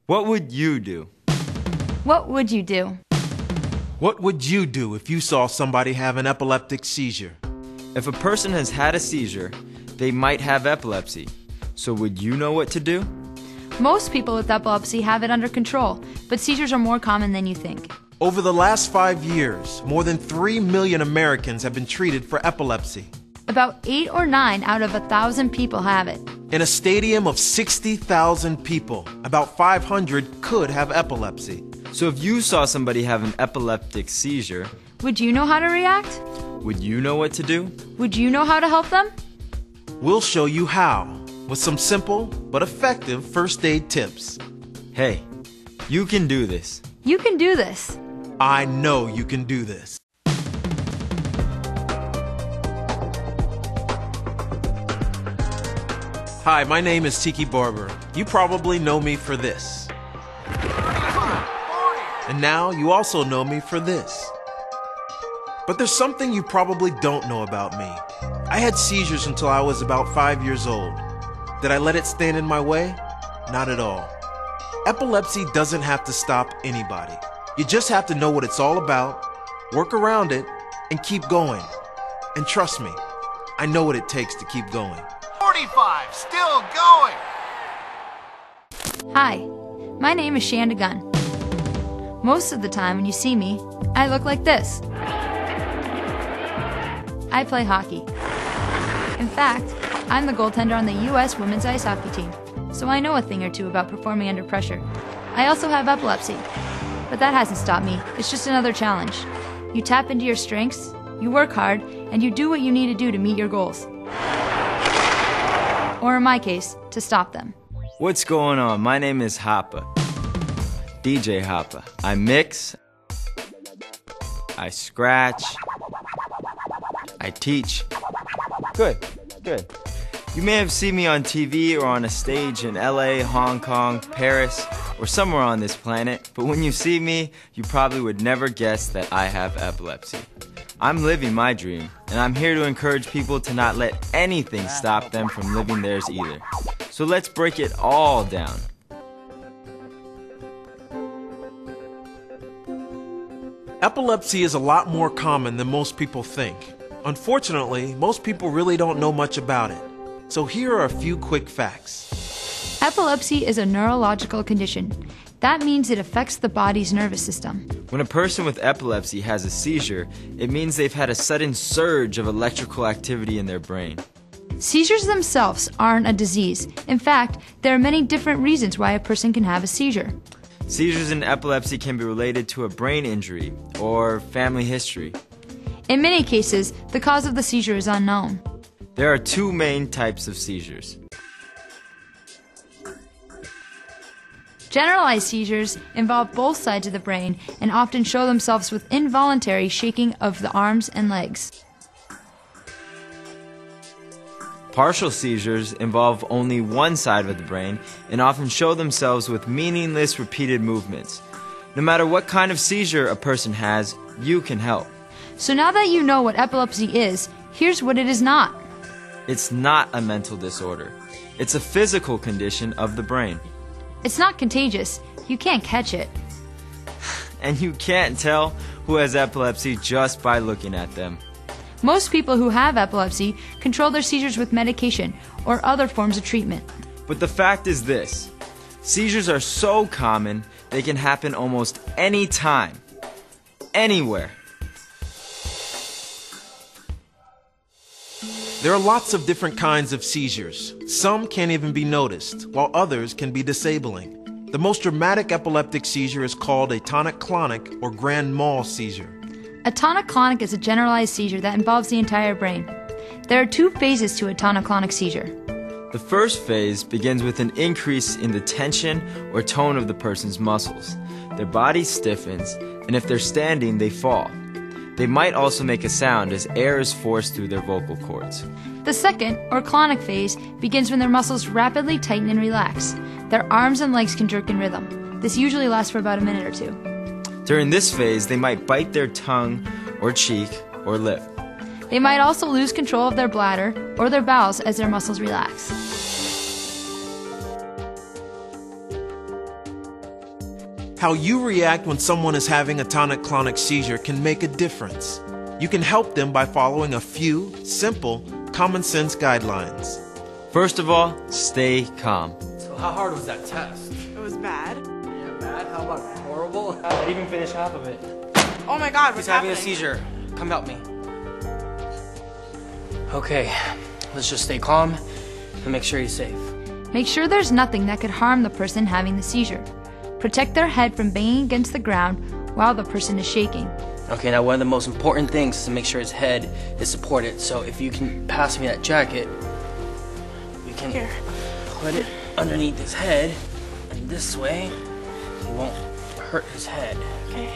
What would you do? What would you do? What would you do if you saw somebody have an epileptic seizure? If a person has had a seizure, they might have epilepsy. So would you know what to do? Most people with epilepsy have it under control, but seizures are more common than you think. Over the last 5 years, more than 3 million Americans have been treated for epilepsy. About 8 or 9 out of 1,000 people have it. In a stadium of 60,000 people, about 500 could have epilepsy. So if you saw somebody have an epileptic seizure, would you know how to react? would you know what to do? Would you know how to help them? We'll show you how, with some simple but effective first aid tips. Hey, you can do this. You can do this. I know you can do this. Hi, my name is Tiki Barber. You probably know me for this. And now you also know me for this. But there's something you probably don't know about me. I had seizures until I was about 5 years old. Did I let it stand in my way? Not at all. Epilepsy doesn't have to stop anybody. You just have to know what it's all about, work around it, and keep going. And trust me, I know what it takes to keep going. 45, still going! Hi, my name is Chanda Gunn. Most of the time when you see me, I look like this. I play hockey. In fact, I'm the goaltender on the U.S. women's ice hockey team, so I know a thing or two about performing under pressure. I also have epilepsy, but that hasn't stopped me. It's just another challenge. You tap into your strengths, you work hard, and you do what you need to do to meet your goals. Or in my case, to stop them. What's going on? My name is Hapa. DJ Hapa. I mix, I scratch, I teach. Good. You may have seen me on TV or on a stage in LA, Hong Kong, Paris, or somewhere on this planet, but when you see me, you probably would never guess that I have epilepsy. I'm living my dream, and I'm here to encourage people to not let anything stop them from living theirs either. So let's break it all down. Epilepsy is a lot more common than most people think. Unfortunately, most people really don't know much about it. So here are a few quick facts. Epilepsy is a neurological condition. That means it affects the body's nervous system. When a person with epilepsy has a seizure, it means they've had a sudden surge of electrical activity in their brain. Seizures themselves aren't a disease. In fact, there are many different reasons why a person can have a seizure. Seizures in epilepsy can be related to a brain injury or family history. In many cases, the cause of the seizure is unknown. There are two main types of seizures. Generalized seizures involve both sides of the brain and often show themselves with involuntary shaking of the arms and legs. Partial seizures involve only one side of the brain and often show themselves with meaningless repeated movements. No matter what kind of seizure a person has, you can help. So now that you know what epilepsy is, here's what it is not. It's not a mental disorder. It's a physical condition of the brain. It's not contagious. You can't catch it. And you can't tell who has epilepsy just by looking at them. Most people who have epilepsy control their seizures with medication or other forms of treatment. But the fact is this: seizures are so common, they can happen almost any time, anywhere. There are lots of different kinds of seizures. Some can't even be noticed, while others can be disabling. The most dramatic epileptic seizure is called a tonic-clonic or grand mal seizure. A tonic-clonic is a generalized seizure that involves the entire brain. There are two phases to a tonic-clonic seizure. The first phase begins with an increase in the tension or tone of the person's muscles. Their body stiffens, and if they're standing, they fall. They might also make a sound as air is forced through their vocal cords. The second, or clonic phase, begins when their muscles rapidly tighten and relax. Their arms and legs can jerk in rhythm. This usually lasts for about a minute or two. During this phase, they might bite their tongue or cheek or lip. They might also lose control of their bladder or their bowels as their muscles relax. How you react when someone is having a tonic-clonic seizure can make a difference. You can help them by following a few simple, common-sense guidelines. First of all, stay calm. So how hard was that test? It was bad. Yeah, bad? How about horrible? I didn't even finish half of it. Oh my god, what's He's having happening? a seizure. Come help me. Okay, let's just stay calm and make sure he's safe. Make sure there's nothing that could harm the person having the seizure. Protect their head from banging against the ground while the person is shaking. Okay, now one of the most important things is to make sure his head is supported. So if you can pass me that jacket, you can put it underneath his head, and this way, he won't hurt his head. Okay.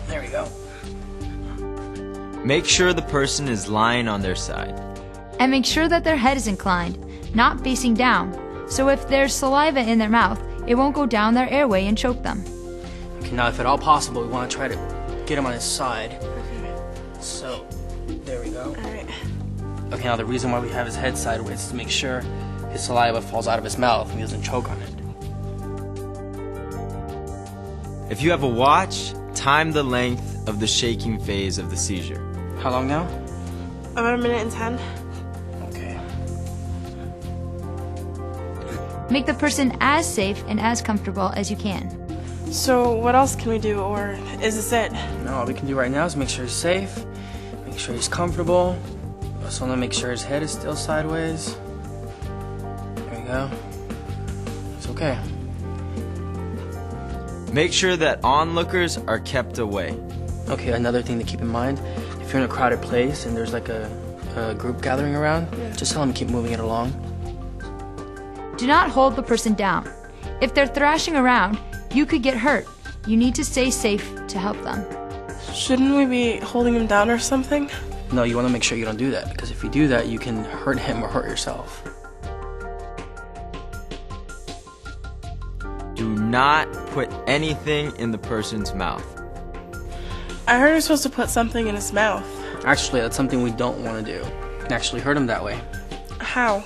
There we go. Make sure the person is lying on their side. And make sure that their head is inclined, not facing down. So if there's saliva in their mouth, it won't go down their airway and choke them. Okay, now if at all possible, we want to try to get him on his side. Okay. So, there we go. Alright. Okay, now the reason why we have his head sideways is to make sure his saliva falls out of his mouth and he doesn't choke on it. If you have a watch, time the length of the shaking phase of the seizure. How long now? About 1:10. Okay. Make the person as safe and as comfortable as you can. So what else can we do, or is this it? Now all we can do right now is make sure he's safe, make sure he's comfortable. Also want to make sure his head is still sideways. There we go. It's okay. Make sure that onlookers are kept away. Okay, another thing to keep in mind, if you're in a crowded place and there's like a group gathering around, just tell them to keep moving it along. Do not hold the person down. If they're thrashing around, you could get hurt. You need to stay safe to help them. Shouldn't we be holding him down or something? No, you want to make sure you don't do that, because if you do that, you can hurt him or hurt yourself. Do not put anything in the person's mouth. I heard you're supposed to put something in his mouth. Actually, that's something we don't want to do. You can actually hurt him that way. How?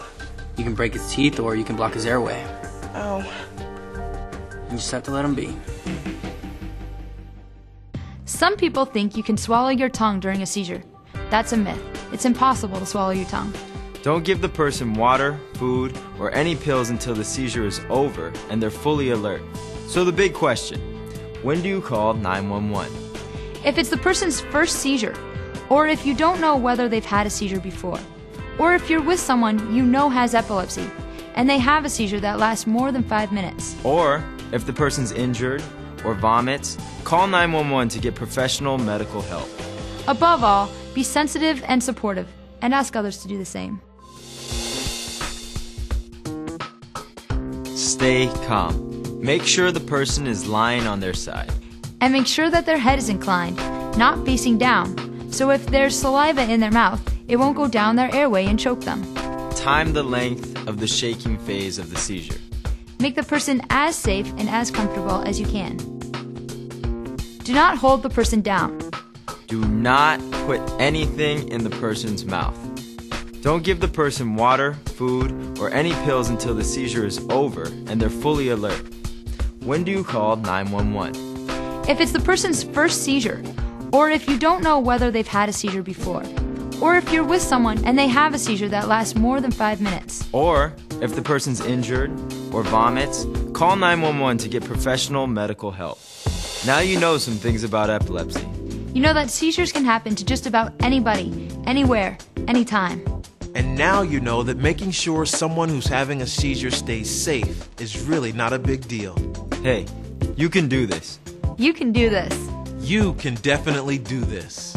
You can break his teeth or you can block his airway. Oh. You just have to let him be. Some people think you can swallow your tongue during a seizure. That's a myth. It's impossible to swallow your tongue. Don't give the person water, food, or any pills until the seizure is over and they're fully alert. So the big question, when do you call 911? If it's the person's first seizure, or if you don't know whether they've had a seizure before, or if you're with someone you know has epilepsy, and they have a seizure that lasts more than 5 minutes. Or if the person's injured or vomits, call 911 to get professional medical help. Above all, be sensitive and supportive, and ask others to do the same. Stay calm. Make sure the person is lying on their side. And make sure that their head is inclined, not facing down. So if there's saliva in their mouth, it won't go down their airway and choke them. Time the length of the shaking phase of the seizure. Make the person as safe and as comfortable as you can. Do not hold the person down. Do not put anything in the person's mouth. Don't give the person water, food, or any pills until the seizure is over and they're fully alert. When do you call 911? If it's the person's first seizure, or if you don't know whether they've had a seizure before, or if you're with someone and they have a seizure that lasts more than 5 minutes. Or if the person's injured or vomits, call 911 to get professional medical help. Now you know some things about epilepsy. You know that seizures can happen to just about anybody, anywhere, anytime. And now you know that making sure someone who's having a seizure stays safe is really not a big deal. Hey, you can do this. You can do this. You can definitely do this.